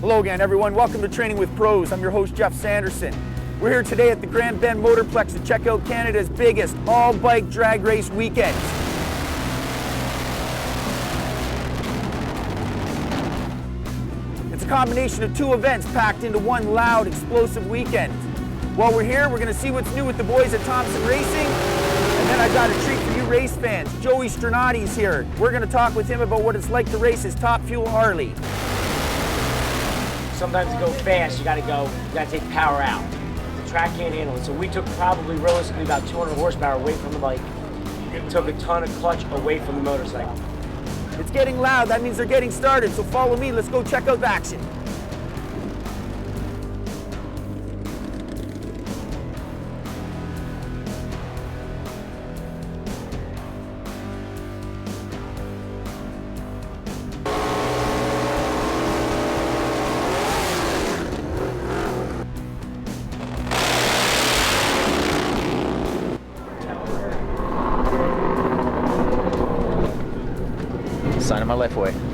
Hello again, everyone. Welcome to Training with Pros. I'm your host, Jeff Sanderson. We're here today at the Grand Bend Motorplex to check out Canada's biggest all-bike drag race weekend. It's a combination of two events packed into one loud, explosive weekend. While we're here, we're going to see what's new with the boys at Thomson Racing, and then I've got a treat for you race fans. Joey Sternotti's here. We're going to talk with him about what it's like to race his top fuel Harley. Sometimes to go fast, you gotta take power out. The track can't handle it. So we took probably realistically about 200 horsepower away from the bike. Took a ton of clutch away from the motorcycle. It's getting loud, that means they're getting started, so follow me, let's go check out the action. Sign of my life away.